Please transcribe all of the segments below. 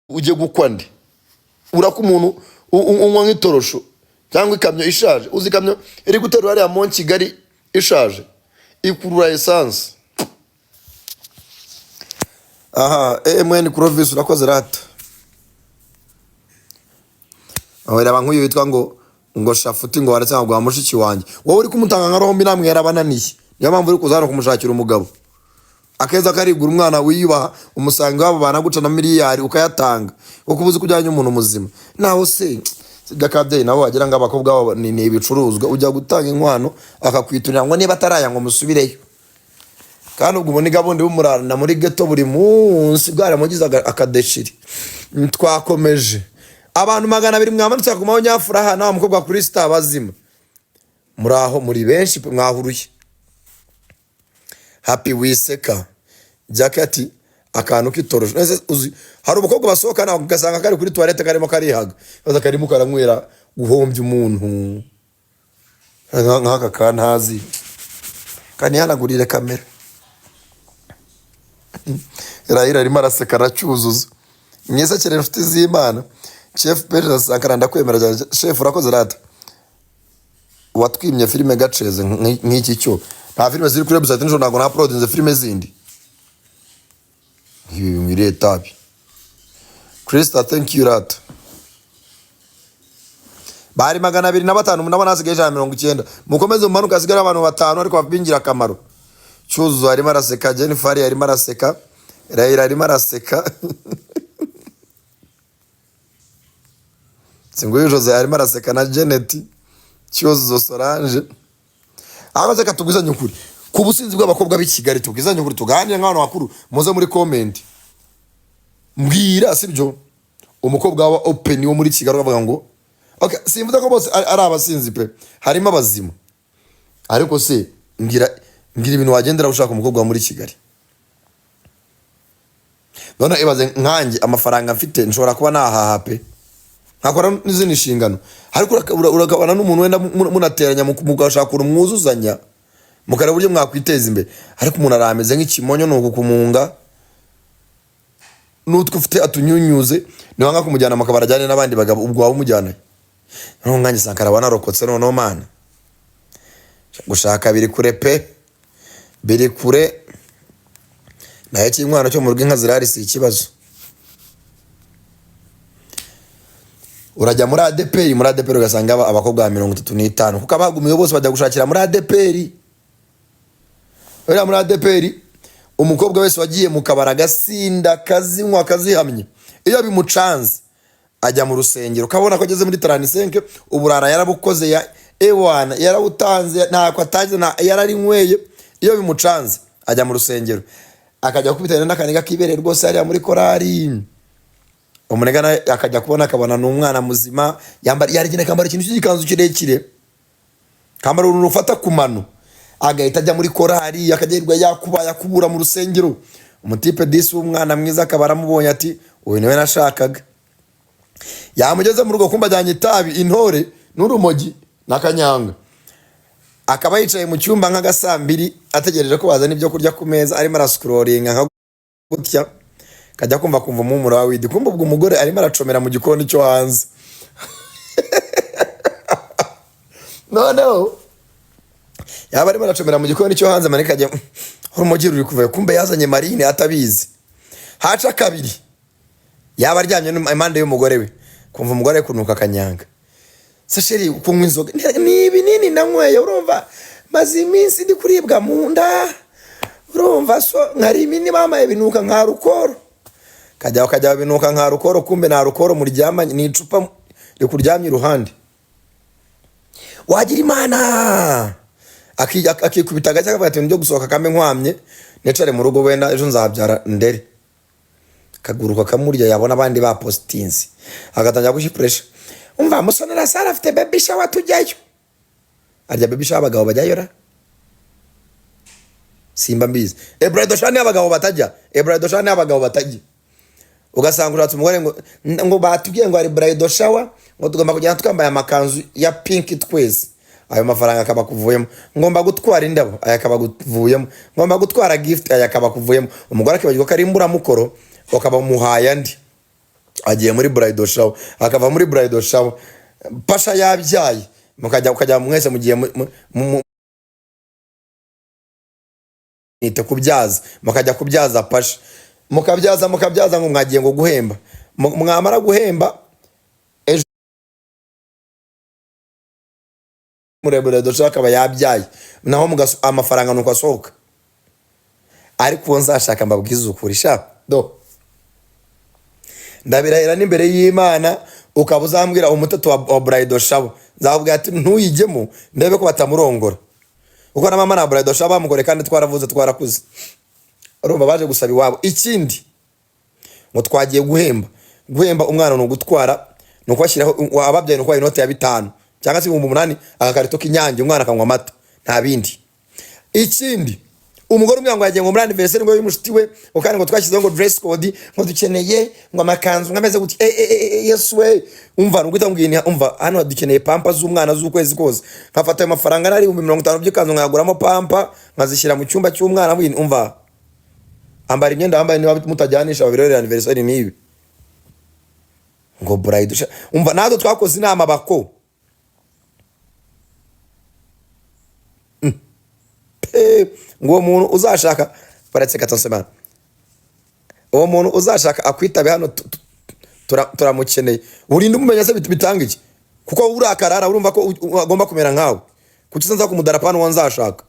ujye gukwa ndi urako umuntu unywa nk'itorosho cyangwa ikamyo ishaje uzi ikamyo iri guterura hariya mu Kigali ishaje ikurura essence. Aha mwen Clovis urakoze rata awera bankuye witwa ngo shafuti ngo waratanga gwa mushiki wanjye wowe uri kumutanga nka rombi namwe yarabananiye niyo mpamvu uri kuzana kumushakira umugabo akeza karigura umwana wiyubaha umusanga wabo banaguca na miliyari ukayatanga kuko ubuzi kujyanye umuntu muzima naho se dakabye naho wagira ngo abakobwa babo ni ibicuruzwa ujya gutanga inkwano akakwitunira ngo niba ataraya ngo musubireyo kandi ubwo ni gabondi bumurana muri ghetto buri munsi bwaramugize akadeshiri. Twakomeje abantu 200 mwamanutse ku manyafuraha naho umukobwa kuri star bazima muraho muri benshi mwahuruye happy wiseka jacket akantu kitorosho nese uzi hari umukobwa basohoka naho ugasanga kari kuri toilette karimo karihaga baza karimo karanywera guhombya umuntu nkaka kantazi kanihanagurire kamera Raila arimo araseka aracyuzuza mwese cyane inshuti z'Imana chef Perez Sankara ndakwemera chef urakoze rata watwimye filime gaceze nk'iki cyo nta filime ziri kuri website njo nago na uploadinze filime zindi ngire tabi Krista thank you rata bari 205 ndabona hasigaye 190 mukomeze mumanuka hasigara abantu 5 ariko babingira akamaro cyuzuzo arimo araseka Jennifer arimo araseka Raila arimo araseka Singoye Jose arimo araseka na Janet cyuzuzo Solange abaze katugizanye ukuri ku businzi bw'abakobwa b'i Kigali tugizanye ukuri tuganire nk'abantu bakuru muze muri comment mbwira sibyo umukobwa wa open wo muri Kigali bavuga ngo okay simvuze ko bose ari abasinzi pe harimo abazima ariko se ngira ibintu wagendera ushaka umukobwa muri Kigali none ibaze nkanjye amafaranga mfite nshobora kuba nahaha pe nkakora n'izindi nshingano ariko urakabana n'umuntu wenda munateranya mugashaka umwuzuzanya mukara buryo mwakwiteza imbere ariko umuntu arameze nk'ikimonyo nuko kumunga n'utwe ufite atunyunyuze niho nka kumujyana makabarajyane n'abandi bagabo ubwo waba umujyana none nkanjye Sankara banarokotse none mana gushaka biri kure pe biri kure naye cy'inkwano cyo mu rugo inka zirari si ikibazo urajya muri ADPR ugasanga abakobwa 35 kuko abagumiye bose bajya gushakira muri ADPR ora muri ADPR umukobwa wese wagiye mu kabara gasinda kazinywa kazihamye iyo bimucanze ajya mu rusengero ukabona ko ageze muri 35 uburara yarabukoze ya ewana yarawutanze ntako ataje na yararinyweye iyo bimucanze ajya mu rusengero akajya kubitana n'akaniga kibere rwose ari muri korari umunegana akajya akabona n'umwana muzima yambara yarigene kambara ikintu cy'ikanzu kirekire kambara urufata kumano agahita ajya muri korari akagerwa yakubura mu rusengero umutipe disi w'umwana mwiza akabara mubonye ati uyu niwe nashakaga yamugeze mu rugo kumba ajyanye itabi intore n'urumogi nakanyanga akaba yicaye mu cyumba nk'agasambiri ategereje ko bazana ibyo kurya ku meza arimo arascrollinga nka gutya kajya kumva umumuro wa widi kumva ubwo umugore arimo aracomera mu gikoni cyo hanze no yaba arimo aracomera mu gikoni cyo hanze manika ajya urumogi ruri kuva kumbe yazanye Marine atabizi haca kabiri yaba aryamye impande y'umugore we kumva umugore kunuka kanyanga sasheri kunywa inzoga ni binini nanyweye urumva maze iminsi ndi kuribwa mu nda urumva so nkari ibini bamaye binuka nka rukoro kajya binuka nka rukoro kumbe na rukoro muryamanye ni icupa rikuryamye iruhande wagira Imana akikubita gacya akavuga ati ndio gusohoka kame nkwamye necare mu rugo wenda ejo nzabyara ndere kaguruka kamurya yabona abandi ba postinzi agatangira gushipresha umva musonera Sara afite baby shower tujyayo arya baby shower abagabo bajyayo ra simba mbizi Ebraido shani abagabo batajya ugasanga uratse umugore ngo batubwiye ngo ari Ebraido shower ngo tugomba kujya tukambaye amakanzu ya pink twese ayo mafaranga akaba kuvuyemo ngomba gutwara indabo aya akaba kuvuyemo ngomba gutwara gift aya akaba kuvuyemo umugore akibagirwa ko ari imbura mukoro ukaba muhaya ndi agiye muri bridal shower, akava muri bridal shower pasha yabyaye, ukajya mwese mugiye nite kubyaza, mukajya kubyaza pasha, mukabyaza ngo mwagiye ngo guhemba, mwamara guhemba ejo murebure doshaka akaba yabyaye, naho amafaranga nuko asohoka. Ariko nzashaka mbabwiza ukuri sha do, ndabirahira n'imbere y'Imana, ukaba uzambwira umutatu wa bridal shower, nzavuga ati ntuyigemo ndebe ko batamurongora, uko na mama na bridal shower bamugore kandi twaravuze twarakuze, urumva baje gusaba iwabo. Ikindi ngo twagiye guhemba umwana no gutwara no kwashyiraho ababyaye no kwa inoti ya 5 cyangwa se 8 agakarito k'inyange umwana akanywa amata nta bindi. Ikindi umugore umwe ngo yagiye ngo muri anniversary ngo y'umushiti we, ukandi ngo twashyizeho ngo dress code ngo dukeneye ngo amakanzu ngameze guti yes we umva n'ugita ngwini umva hano dukeneye pampa z'umwana z'ukwezi kose, nkafata ayo mafaranga nari 50 by'ikanzu nkaguramo pampa nkazishyira mu cyumba cy'umwana wini, umva ambara imyenda ambaye niba mutajyanisha babirore anniversary nibi ngo bride umva nado twakoze inama bako ngo umuntu uzashaka baretse katonsemana, uwo muntu uzashaka akwitabe hano turamukeneye, urinde umumenya se bitanga iki, kuko urakarara urumva ko agomba kumera nkawe, kuki nza kumudara pano wanzashaka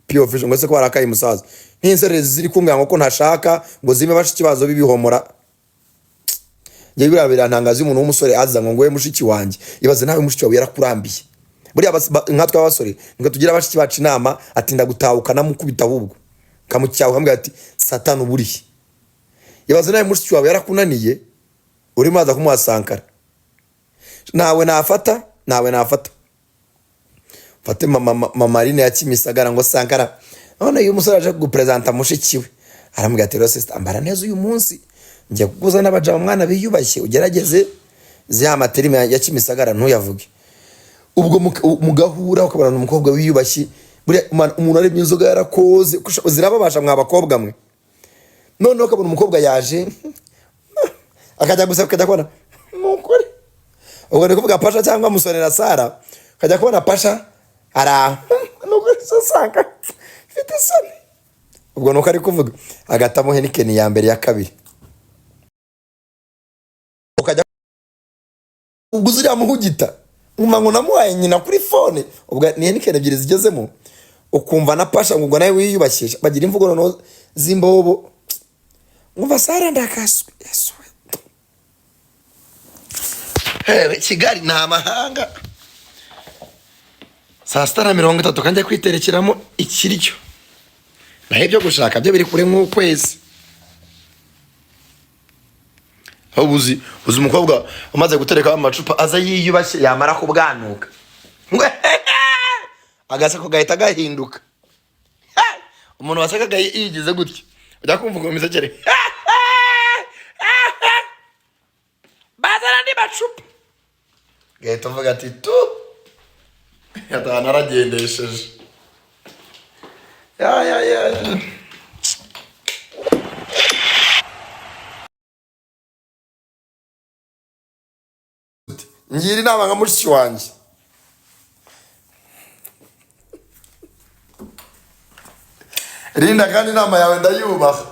pio fish ngo se ko arakaye musaza n'inserezi ziri kumbwira ngo ko ntashaka ngo zime bashiki bazo bibihomora. Ngiye birabira ntangaza umuntu w'umusore aza ngo we mushiki wanjye, ibaze nawe mushiki wawe yarakurambiye, buriya nkatwe abasore ngo tugira bashiki bacu inama atinda gutahukana mukubita ahubwo kamucyaho hamwe ati satani uburi, ibaze nawe mushiki wawe yarakunaniye uri maza kumuha sankara, nawe nafata fate mama Marine ya Kimisagara ngo sankara none uyu musore aje kugupresenta mushiki we, arambwira ati sister ambara neza uyu munsi ngiye kuguza n'abaja mwana biyubashye ugerageze ziha materime ya Kimisagara ntuyavuge. Ubwo mugahura ukabana n'umukobwa wiyubashye, buri umuntu ari inzoga yarakoze zirababasha mwabakobwa mwe, none ukabona umukobwa yaje akajya gusa akajya kubona mukuri, ubwo ni kuvuga pasha cyangwa musonera Sara, akajya kubona pasha ara nuko sasanga fite soni, ubwo nuko ari kuvuga agatamo Heineken ya mbere ya kabiri, ukajya uguzira muhugita umango namuhaye nyina kuri phone, ubwo ni Heineken ebyiri zigezemo, ukumva na pasha ngo nawe wiyubashye bagira imvugo no zimbobo, umva Sara ndakaswe Yesu Kigali nta mahanga saa 6:30 kanjye kwiterekeramo ikiryo, naho ibyo gushaka byo biri kure nk'ukwezi. Uzi umukobwa umaze gutereka amacupa aza yiyubashye yamara kubwanuka agasako gahita gahinduka, umuntu wasakaga yigize gutya ujya kumva ngo misakere bazana ndi bacupa gahita mvuga ati tu yatana aragendesheje ya ngira inama nka mushiki wanjye, rinda kandi inama yawe ndayubaha,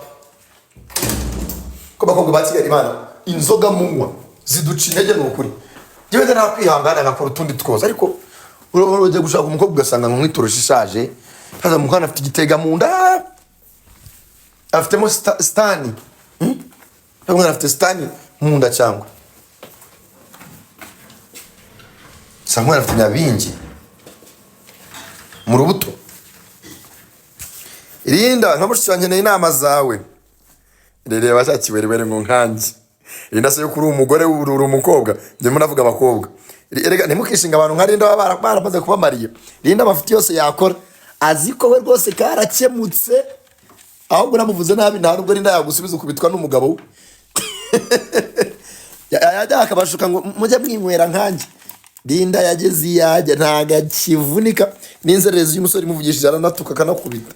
ko bakobwa ba Kigali Imana inzoga munywa ziduca intege n'ukuri, njyewe nta kwihangana ngakora utundi twose, ariko urajya gushaka umukobwa ugasanga nk'umwitorosha ishaje, haza mukana afite igitega mu nda, afitemo stani umwana afite stani mu nda cyangwa Samuel afite nyabingi mu rubuto. Irinda nka mushiki wanjye inama zawe rero bazakiwerewere ngo nkanjye, irinda se yo kuri umugore uri umukobwa, njye munavuga abakobwa erega ntimukishinga abantu nka Rinda baramaze kuba Mariya, Rinda amafuti yose yakora aziko we rwose karakemutse, ahubwo namuvuze nabi nta nubwo Rinda yagusubiza ukubitwa n'umugabo we yajya akabashuka ngo mujye mwinywera nkanjye. Rinda yageze yajya ntaga kivunika n'inzererezi y'umusore imuvugishije aranatuka kanakubita,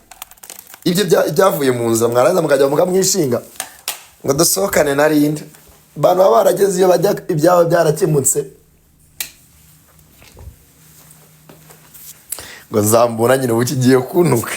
ibyo byavuye mu nzira mwaranza mukajya mukamwishinga ngo dusohokane na Rinda. bantu baba barageze iyo bajya ibyabo byarakemutse ngo nzambona nyine ubu kigiye kuntuka.